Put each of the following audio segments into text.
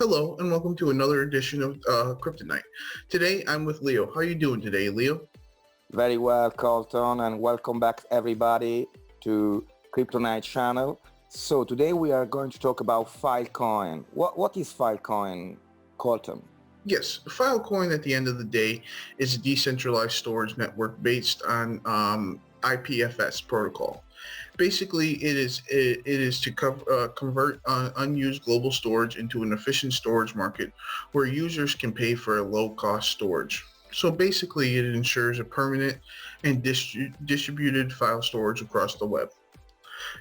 Hello and welcome to another edition of Kryptonite. Today I'm with Leo. How are you doing today, Leo? Very well, Colton, and welcome back everybody to Kryptonite channel. So today we are going to talk about Filecoin. What is Filecoin, Colton? Yes, Filecoin at the end of the day is a decentralized storage network based on IPFS protocol. Basically, it is to convert unused global storage into an efficient storage market where users can pay for a low-cost storage. So basically, it ensures a permanent and distributed file storage across the web.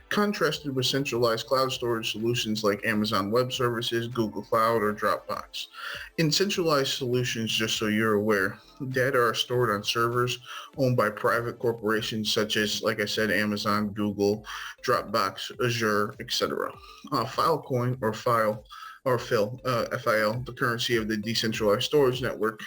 Contrasted with centralized cloud storage solutions like Amazon Web Services, Google Cloud, or Dropbox. In centralized solutions, just so you're aware, data are stored on servers owned by private corporations such as, like I said, Amazon, Google, Dropbox, Azure, etc. Filecoin or FIL, FIL, the currency of the decentralized storage network.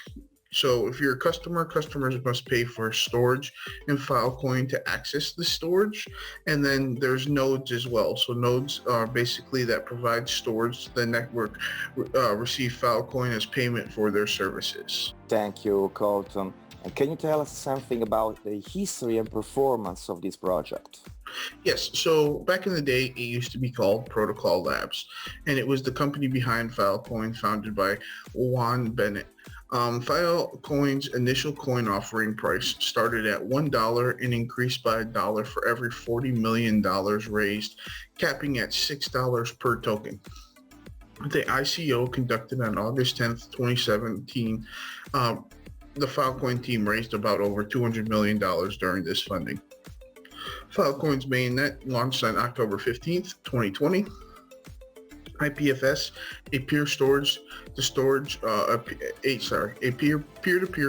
So if you're a customer, customers must pay for storage and Filecoin to access the storage. And then there's nodes as well. So nodes are basically that provide storage to the network, receive Filecoin as payment for their services. Thank you, Colton. And can you tell us something about the history and performance of this project? Yes, so back in the day, it used to be called Protocol Labs, and it was the company behind Filecoin, founded by Juan Benet. Filecoin's initial coin offering price started at $1 and increased by $1 for every $40 million raised, capping at $6 per token. The ICO conducted on August 10th, 2017, the Filecoin team raised about over $200 million during this funding. Filecoin's mainnet launched on October 15th, 2020. IPFS, a peer-to-peer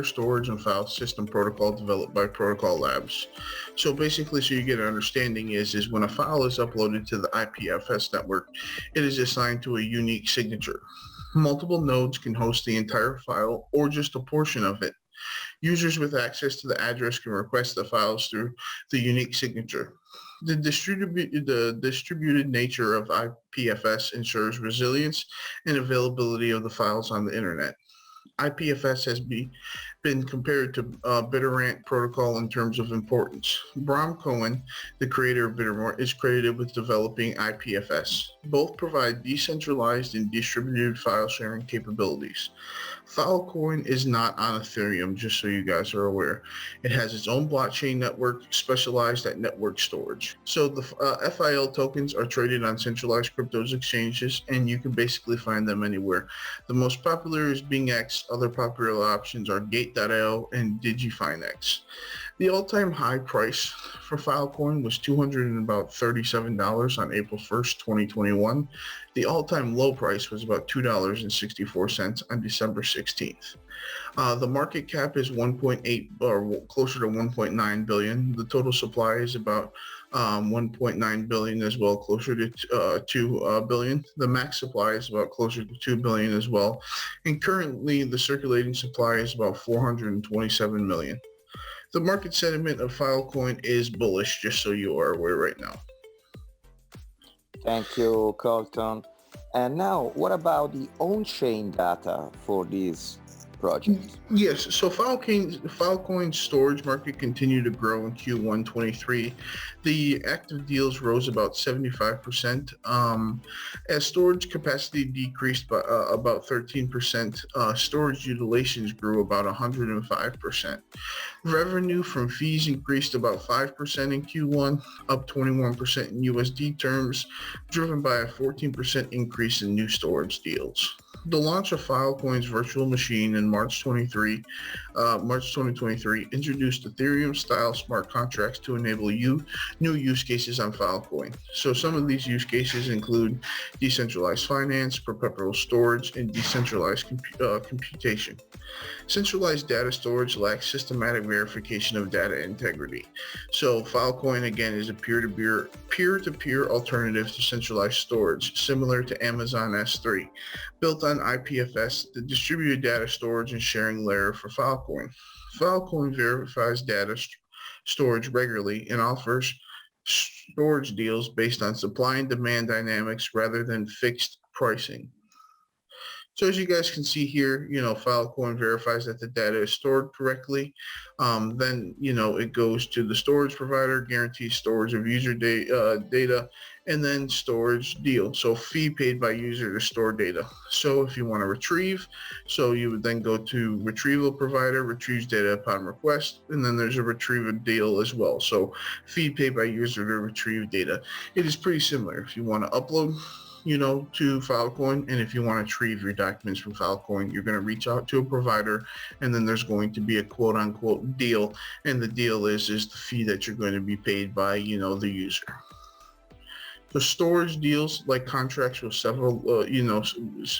storage and file system protocol developed by Protocol Labs. So basically, so you get an understanding is when a file is uploaded to the IPFS network, it is assigned to a unique signature. Multiple nodes can host the entire file or just a portion of it. Users with access to the address can request the files through the unique signature. The distributed nature of IPFS ensures resilience and availability of the files on the internet. IPFS has been compared to Bittorrent protocol in terms of importance. Bram Cohen, the creator of Bittorrent, is credited with developing IPFS. Both provide decentralized and distributed file sharing capabilities. Filecoin is not on Ethereum, just so you guys are aware. It has its own blockchain network specialized at network storage. So the FIL tokens are traded on centralized cryptos exchanges, and you can basically find them anywhere. The most popular is BingX. Other popular options are Gate.io and DigiFinex. The all-time high price for Filecoin was $237 on April 1st, 2021. The all-time low price was about $2.64 on December 16th. The market cap is 1.8 or closer to 1.9 billion. The total supply is about 1.9 billion as well, closer to 2 billion. The max supply is about closer to 2 billion as well. And currently the circulating supply is about 427 million. The market sentiment of Filecoin is bullish, just so you are aware right now. Thank you, Colton. And now, what about the on-chain data for this project? Yes, so Filecoin's storage market continued to grow in Q1 23. The active deals rose about 75%. As storage capacity decreased by about 13%, storage utilizations grew about 105%. Revenue from fees increased about 5% in Q1, up 21% in USD terms, driven by a 14% increase in new storage deals. The launch of Filecoin's virtual machine in March 2023 introduced Ethereum-style smart contracts to enable new use cases on Filecoin. So some of these use cases include decentralized finance, perpetual storage, and decentralized computation. Centralized data storage lacks systematic verification of data integrity. So Filecoin, again, is a peer-to-peer alternative to centralized storage, similar to Amazon S3. Built on IPFS, the distributed data storage and sharing layer for Filecoin. Filecoin verifies data storage regularly and offers storage deals based on supply and demand dynamics rather than fixed pricing. So as you guys can see here, Filecoin verifies that the data is stored correctly. Then, it goes to the storage provider, guarantees storage of user data, and then storage deal. So fee paid by user to store data. So if you want to retrieve, so you would then go to retrieval provider, retrieves data upon request, and then there's a retrieval deal as well. So fee paid by user to retrieve data. It is pretty similar. If you want to upload, to Filecoin, and if you want to retrieve your documents from Filecoin, you're going to reach out to a provider, and then there's going to be a quote unquote deal, and the deal is the fee that you're going to be paid by, the user. So storage deals, like contracts with several,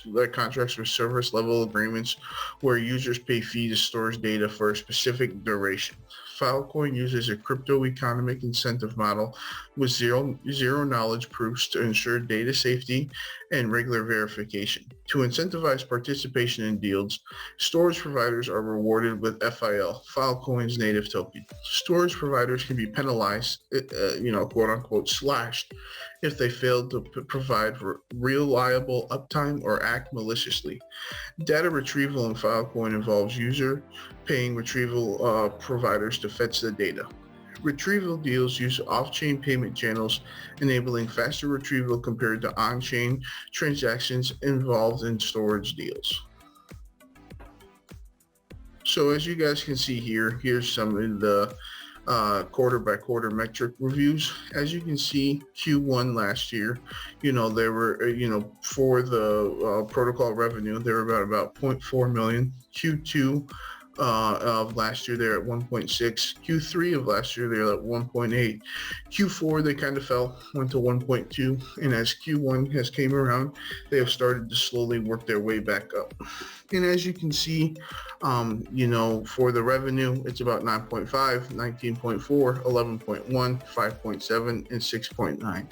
like contracts with service level agreements where users pay fee to store data for a specific duration. Filecoin uses a crypto economic incentive model with zero knowledge proofs to ensure data safety and regular verification. To incentivize participation in deals, storage providers are rewarded with FIL, Filecoin's native token. Storage providers can be penalized, quote unquote, slashed if they fail to provide reliable uptime or act maliciously. Data retrieval in Filecoin involves user paying retrieval providers to fetch the data. Retrieval deals use off-chain payment channels, enabling faster retrieval compared to on-chain transactions involved in storage deals. So as you guys can see here, here's some of the quarter by quarter metric reviews. As you can see, Q1 last year, there were, for the protocol revenue, they were about 0.4 million. Q2 of last year, they're at 1.6. Q3 of last year, they're at 1.8. Q4, they kind of fell, went to 1.2. And as Q1 has came around, they have started to slowly work their way back up. And as you can see, for the revenue, it's about 9.5, 19.4, 11.1, 5.7, and 6.9.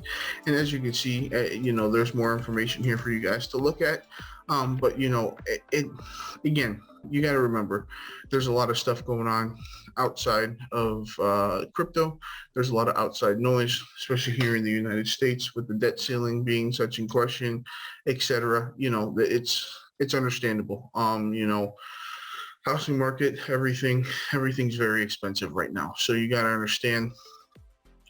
And as you can see, there's more information here for you guys to look at. But, again, you got to remember, there's a lot of stuff going on outside of crypto. There's a lot of outside noise, especially here in the United States with the debt ceiling being such in question, etc. It's understandable. Housing market, everything's very expensive right now. So you got to understand,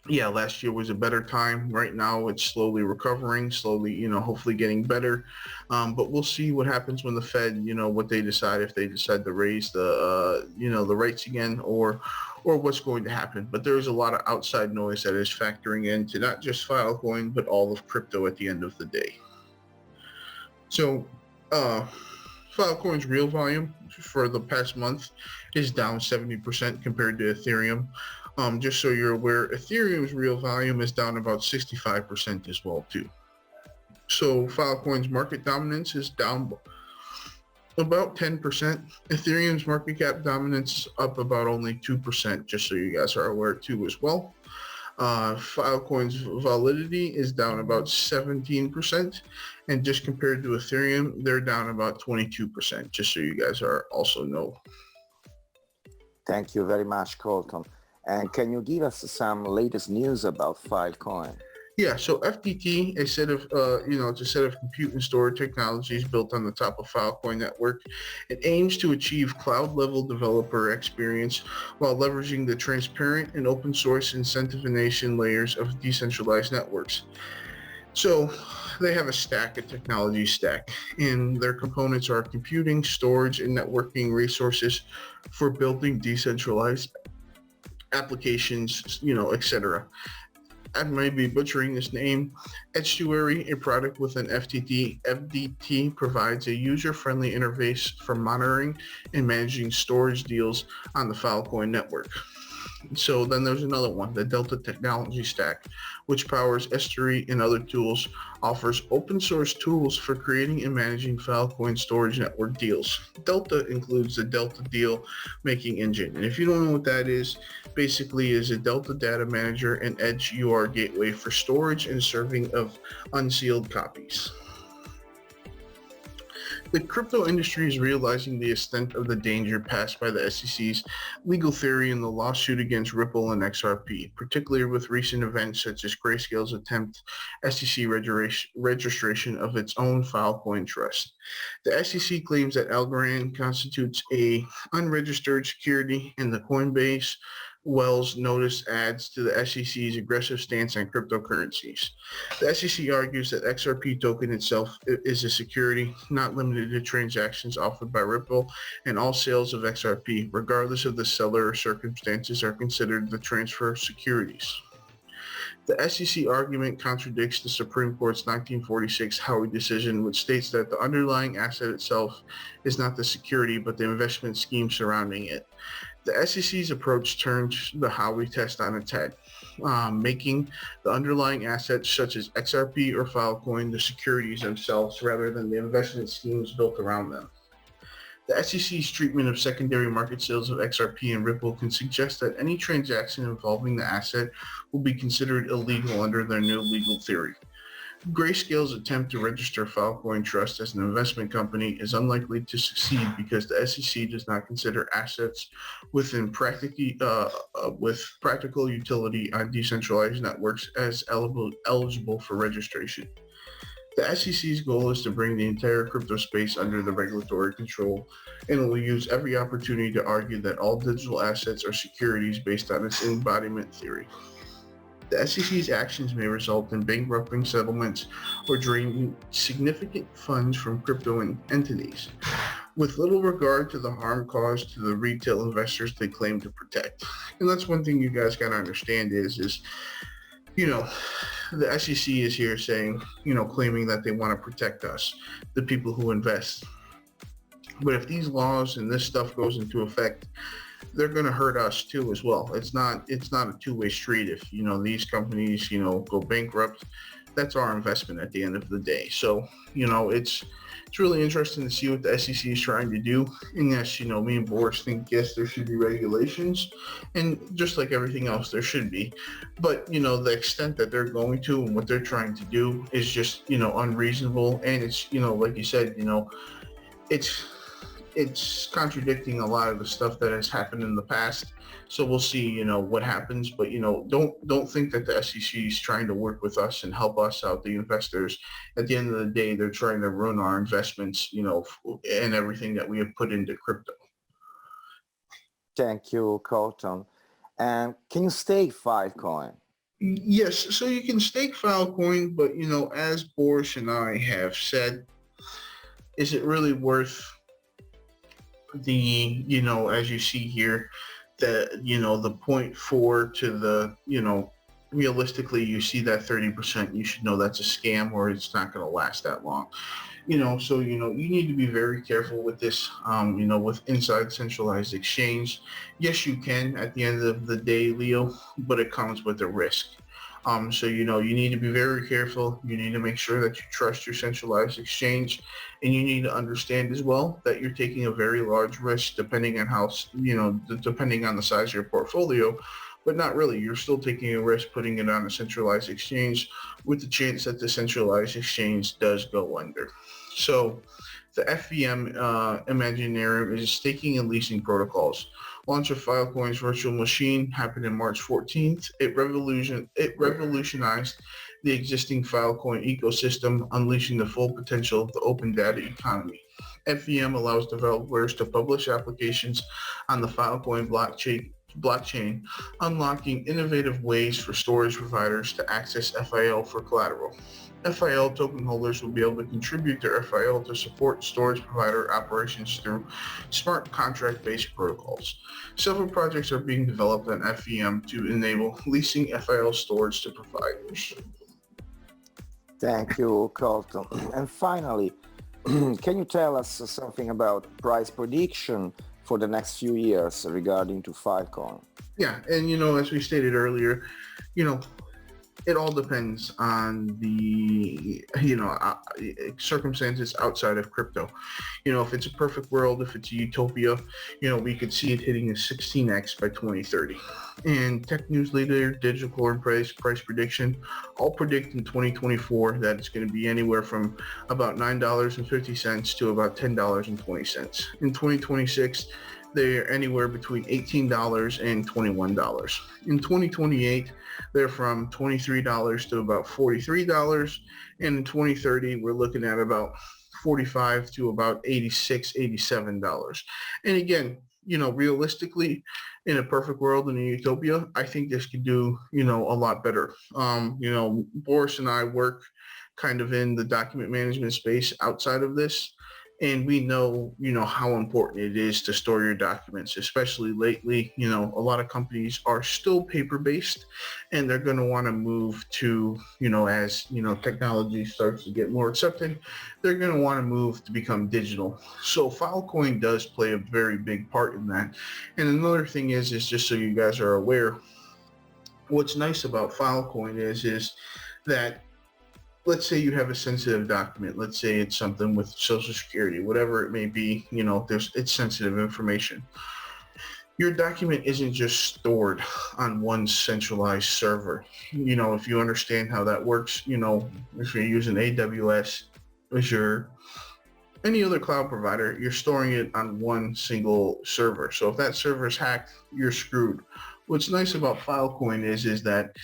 yeah, last year was a better time. Right now it's slowly recovering, hopefully getting better. But we'll see what happens when the Fed, what they decide, if they decide to raise the, the rates again, or what's going to happen. But there's a lot of outside noise that is factoring into not just Filecoin, but all of crypto at the end of the day. So Filecoin's real volume for the past month is down 70% compared to Ethereum. Just so you're aware, Ethereum's real volume is down about 65% as well too. So Filecoin's market dominance is down about 10%. Ethereum's market cap dominance up about only 2%, just so you guys are aware too as well. Filecoin's validity is down about 17%, and just compared to Ethereum, they're down about 22%, just so you guys are also know. Thank you very much, Colton. And can you give us some latest news about Filecoin? Yeah, so FTT, a set of, it's a set of compute and storage technologies built on the top of Filecoin network. It aims to achieve cloud-level developer experience while leveraging the transparent and open source incentivization layers of decentralized networks. So they have a technology stack, and their components are computing, storage, and networking resources for building decentralized applications, etc. I may be butchering this name. Estuary, a product with an FDT provides a user-friendly interface for monitoring and managing storage deals on the Filecoin network. So then there's another one, the Delta technology stack, which powers Estuary and other tools, offers open source tools for creating and managing Filecoin storage network deals. Delta includes the Delta deal making engine. And if you don't know what that is, basically is a Delta data manager and Edge UR gateway for storage and serving of unsealed copies. The crypto industry is realizing the extent of the danger passed by the SEC's legal theory in the lawsuit against Ripple and XRP, particularly with recent events such as Grayscale's attempt SEC registration of its own Filecoin trust. The SEC claims that Algorand constitutes a unregistered security, and the Coinbase Wells notice adds to the SEC's aggressive stance on cryptocurrencies. The SEC argues that XRP token itself is a security, not limited to transactions offered by Ripple, and all sales of XRP, regardless of the seller or circumstances, are considered the transfer of securities. The SEC argument contradicts the Supreme Court's 1946 Howey decision, which states that the underlying asset itself is not the security, but the investment scheme surrounding it. The SEC's approach turns the Howey test on its head, making the underlying assets such as XRP or Filecoin the securities themselves rather than the investment schemes built around them. The SEC's treatment of secondary market sales of XRP and Ripple can suggest that any transaction involving the asset will be considered illegal under their new legal theory. Grayscale's attempt to register Filecoin Trust as an investment company is unlikely to succeed because the SEC does not consider assets with practical utility on decentralized networks as eligible for registration. The SEC's goal is to bring the entire crypto space under the regulatory control, and it will use every opportunity to argue that all digital assets are securities based on its embodiment theory. The SEC's actions may result in bankrupting settlements or draining significant funds from crypto entities, with little regard to the harm caused to the retail investors they claim to protect. And that's one thing you guys got to understand is the SEC is here saying, claiming that they want to protect us, the people who invest. But if these laws and this stuff goes into effect, they're going to hurt us too as well. It's not a two-way street. If, these companies, go bankrupt, that's our investment at the end of the day. So, it's really interesting to see what the SEC is trying to do. And yes, me and Boris think, yes, there should be regulations. And just like everything else, there should be. But, the extent that they're going to and what they're trying to do is just, unreasonable. And it's, like you said, it's contradicting a lot of the stuff that has happened in the past. So we'll see, what happens. But, don't think that the SEC is trying to work with us and help us out, the investors. At the end of the day, they're trying to ruin our investments, and everything that we have put into crypto. Thank you, Colton. And can you stake Filecoin? Yes, so you can stake Filecoin, but, as Boris and I have said, is it really worth the, as you see here, the 0.4 to the, realistically, you see that 30%, you should know that's a scam or it's not going to last that long. So, you need to be very careful with this, with inside centralized exchange. Yes, you can at the end of the day, Leo, but it comes with a risk. So, you need to be very careful. You need to make sure that you trust your centralized exchange, and you need to understand as well that you're taking a very large risk depending on how, depending on the size of your portfolio, but not really. You're still taking a risk putting it on a centralized exchange with the chance that the centralized exchange does go under. So the FVM Imaginarium is staking and leasing protocols. Launch of Filecoin's virtual machine happened in March 14th. It revolutionized the existing Filecoin ecosystem, unleashing the full potential of the open data economy. FVM allows developers to publish applications on the Filecoin blockchain, unlocking innovative ways for storage providers to access FIL for collateral. FIL token holders will be able to contribute their FIL to support storage provider operations through smart contract-based protocols. Several projects are being developed on FVM to enable leasing FIL storage to providers. Thank you, Colton. And finally, can you tell us something about price prediction for the next few years regarding to Filecoin? Yeah, and as we stated earlier, it all depends on the, circumstances outside of crypto. If it's a perfect world, if it's a utopia, we could see it hitting a 16x by 2030. And Tech News Leader, Digital Core Price Prediction, all predict in 2024 that it's going to be anywhere from about $9.50 to about $10.20. In 2026, they're anywhere between $18 and $21. In 2028, they're from $23 to about $43. And in 2030, we're looking at about $45 to about $86, $87. And again, realistically, in a perfect world, in a utopia, I think this could do, a lot better. Boris and I work kind of in the document management space outside of this. And we know, how important it is to store your documents, especially lately. A lot of companies are still paper-based, and they're going to want to move to, as, technology starts to get more accepted, they're going to want to move to become digital. So Filecoin does play a very big part in that. And another thing is just so you guys are aware, what's nice about Filecoin is that, let's say you have a sensitive document. Let's say it's something with Social Security, whatever it may be, it's sensitive information. Your document isn't just stored on one centralized server. If you understand how that works, if you're using AWS, Azure, any other cloud provider, you're storing it on one single server. So if that server is hacked, you're screwed. What's nice about Filecoin is that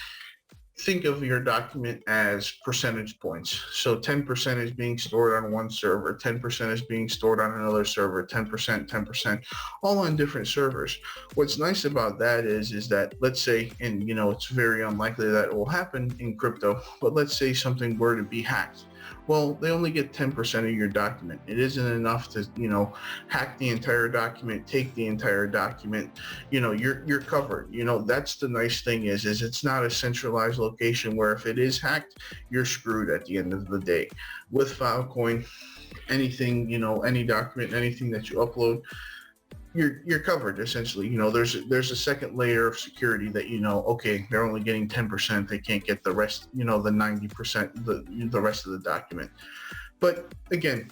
think of your document as percentage points. So 10% is being stored on one server, 10% is being stored on another server, 10%, 10%, all on different servers. What's nice about that is that, let's say, and it's very unlikely that it will happen in crypto, but let's say something were to be hacked. Well, they only get 10% of your document. It isn't enough to, hack the entire document, take the entire document. You're covered. That's the nice thing is it's not a centralized location where if it is hacked, you're screwed at the end of the day. With Filecoin, anything, any document, anything that you upload, you're covered essentially. There's a second layer of security that okay, they're only getting 10%, they can't get the rest, the 90%, the rest of the document. But again,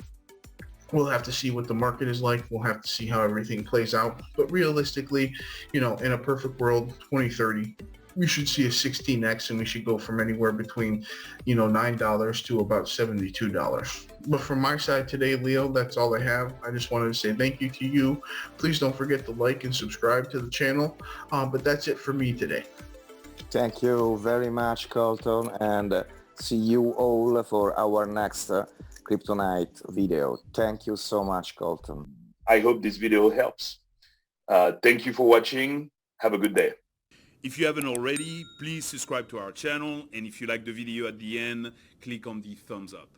we'll have to see what the market is like. We'll have to see how everything plays out. But realistically, in a perfect world, 2030, we should see a 16x, and we should go from anywhere between, $9 to about $72. But from my side today, Leo, that's all I have. I just wanted to say thank you to you. Please don't forget to like and subscribe to the channel. But that's it for me today. Thank you very much, Colton, and see you all for our next Kryptonite video. Thank you so much, Colton. I hope this video helps. Thank you for watching. Have a good day. If you haven't already, please subscribe to our channel, and if you like the video at the end, click on the thumbs up.